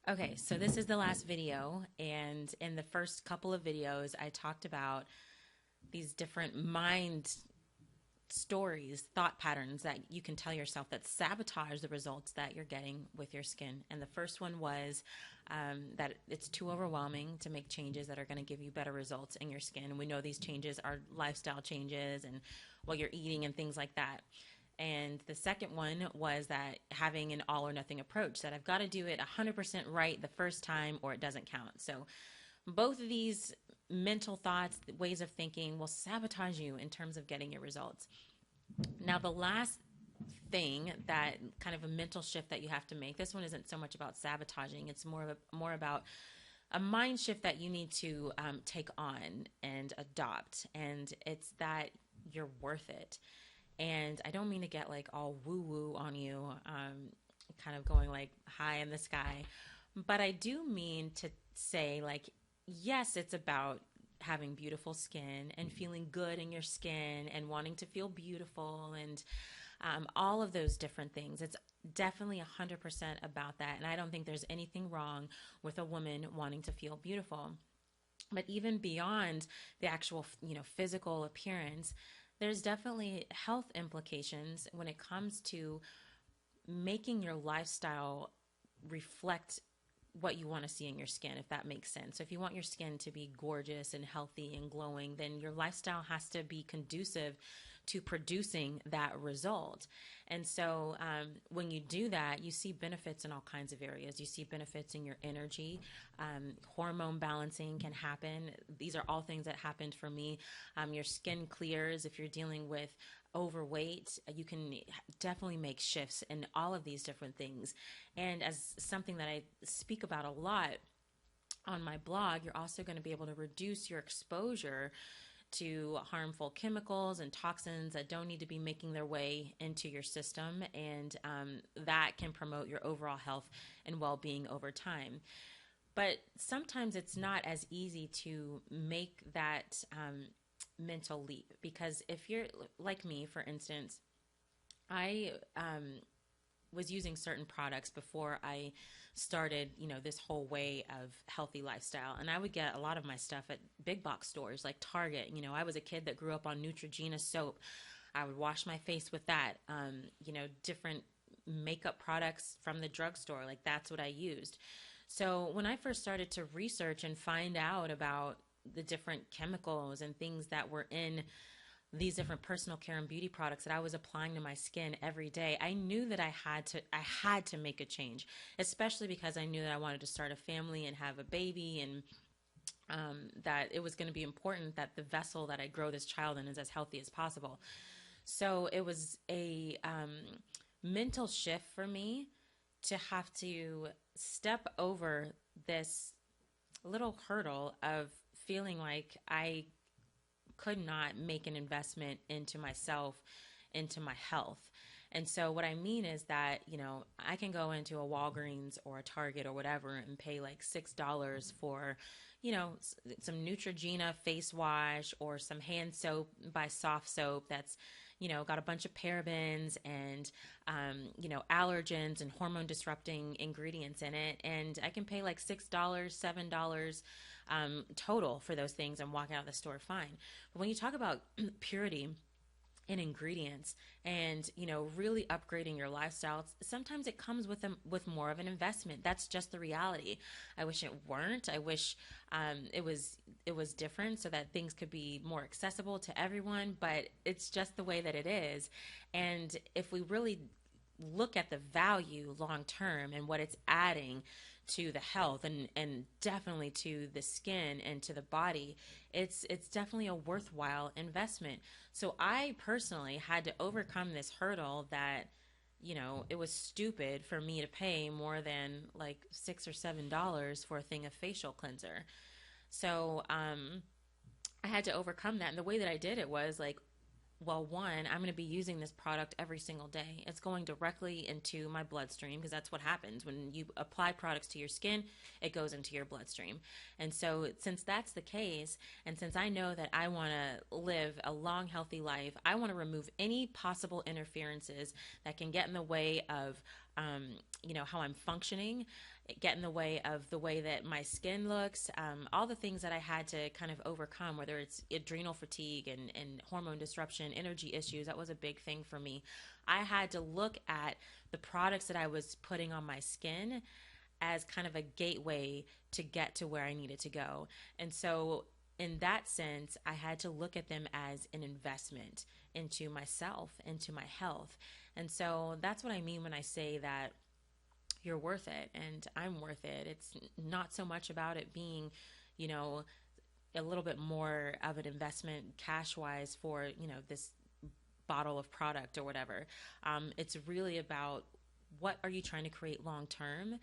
Okay, so this is the last video, and in the first couple of videos, I talked about these different mind stories, thought patterns that you can tell yourself that sabotage the results that you're getting with your skin. And the first one was that it's too overwhelming to make changes that are going to give you better results in your skin. And we know these changes are lifestyle changes and what you're eating and things like that. And the second one was that having an all or nothing approach, that I've got to do it 100% right the first time or it doesn't count. So both of these mental thoughts, ways of thinking will sabotage you in terms of getting your results. Now, the last thing that kind of a mental shift that you have to make, this one isn't so much about sabotaging, it's more about a mind shift that you need to take on and adopt. And it's that you're worth it. And I don't mean to get like all woo woo on you, kind of going like high in the sky, but I do mean to say, like, yes, it's about having beautiful skin and feeling good in your skin and wanting to feel beautiful and all of those different things. It's definitely 100% about that. And I don't think there's anything wrong with a woman wanting to feel beautiful. But even beyond the actual, physical appearance, there's definitely health implications when it comes to making your lifestyle reflect what you want to see in your skin, if that makes sense. So if you want your skin to be gorgeous and healthy and glowing, then your lifestyle has to be conducive to producing that result. And so when you do that, you see benefits in all kinds of areas. You see benefits in your energy. Hormone balancing can happen. These are all things that happened for me. Your skin clears if you're dealing with overweight. You can definitely make shifts in all of these different things. And as something that I speak about a lot on my blog, you're also going to be able to reduce your exposure to harmful chemicals and toxins that don't need to be making their way into your system. And that can promote your overall health and well-being over time. But sometimes it's not as easy to make that mental leap, because if you're like me, for instance, I was using certain products before I started, this whole way of healthy lifestyle. And I would get a lot of my stuff at big box stores like Target. I was a kid that grew up on Neutrogena soap. I would wash my face with that. Different makeup products from the drugstore. Like, that's what I used. So when I first started to research and find out about the different chemicals and things that were in these different personal care and beauty products that I was applying to my skin every day, I knew that I had to make a change, especially because I knew that I wanted to start a family and have a baby, and that it was going to be important that the vessel that I grow this child in is as healthy as possible. So it was a mental shift for me to have to step over this little hurdle of feeling like I could not make an investment into myself, into my health. And so what I mean is that, I can go into a Walgreens or a Target or whatever and pay like $6 for, some Neutrogena face wash or some hand soap by Soft Soap that's, got a bunch of parabens and, allergens and hormone disrupting ingredients in it. And I can pay like $6, $7 total for those things and walk out of the store fine. But when you talk about purity in ingredients and really upgrading your lifestyle, sometimes it comes with more of an investment. That's just the reality. I wish it weren't. I wish it was different so that things could be more accessible to everyone, but it's just the way that it is. And if we really look at the value long term and what it's adding to the health and definitely to the skin and to the body, it's definitely a worthwhile investment. So I personally had to overcome this hurdle that, it was stupid for me to pay more than like $6 or $7 for a thing of facial cleanser. So I had to overcome that. And the way that I did it was like, well, one, I'm going to be using this product every single day. It's going directly into my bloodstream, because that's what happens when you apply products to your skin. It goes into your bloodstream. And so since that's the case, and since I know that I want to live a long, healthy life, I want to remove any possible interferences that can get in the way of how I'm functioning get in the way of the way that my skin looks, all the things that I had to kind of overcome, whether it's adrenal fatigue and hormone disruption, energy issues. That was a big thing for me. I had to look at the products that I was putting on my skin as kind of a gateway to get to where I needed to go. And so, in that sense, I had to look at them as an investment into myself, into my health. And so, that's what I mean when I say that you're worth it and I'm worth it. It's not so much about it being, you know, a little bit more of an investment cash wise for, this bottle of product or whatever. It's really about what are you trying to create long term,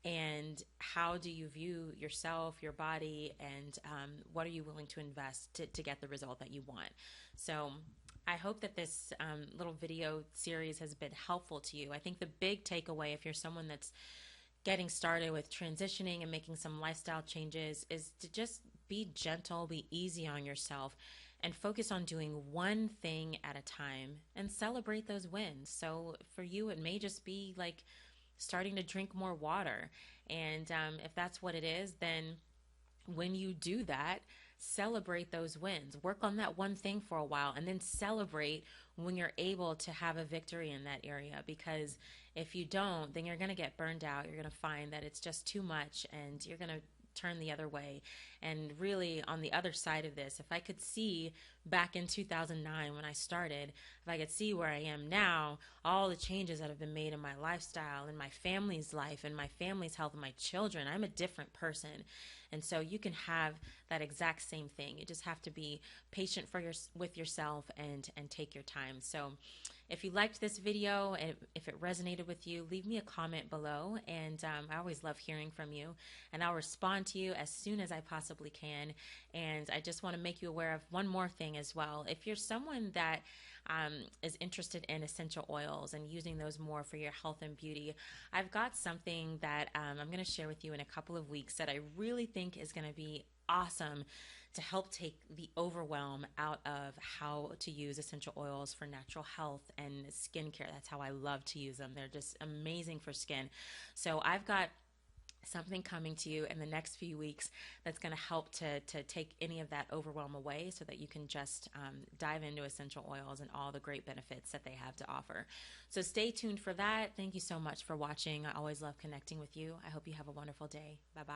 and how do you view yourself, your body, and what are you willing to invest to get the result that you want. So I hope that this little video series has been helpful to you. I think the big takeaway, if you're someone that's getting started with transitioning and making some lifestyle changes, is to just be gentle, be easy on yourself, and focus on doing one thing at a time and celebrate those wins. So for you, it may just be like starting to drink more water. And if that's what it is, then when you do that, celebrate those wins. Work on that one thing for a while and then celebrate when you're able to have a victory in that area. Because if you don't, then you're going to get burned out. You're going to find that it's just too much and you're going to turn the other way. And really, on the other side of this, if I could see back in 2009 when I started, if I could see where I am now, all the changes that have been made in my lifestyle, in my family's life, and my family's health, and my children, I'm a different person. And so you can have that exact same thing. You just have to be patient with yourself and take your time. So if you liked this video, and if it resonated with you, leave me a comment below. And I always love hearing from you. And I'll respond to you as soon as I possibly can. And I just want to make you aware of one more thing as well. If you're someone that is interested in essential oils and using those more for your health and beauty, I've got something that I'm going to share with you in a couple of weeks that I really think is going to be awesome to help take the overwhelm out of how to use essential oils for natural health and skincare. That's how I love to use them. They're just amazing for skin. So I've got something coming to you in the next few weeks that's going to help to take any of that overwhelm away, so that you can just dive into essential oils and all the great benefits that they have to offer. So stay tuned for that. Thank you so much for watching. I always love connecting with you. I hope you have a wonderful day. Bye-bye.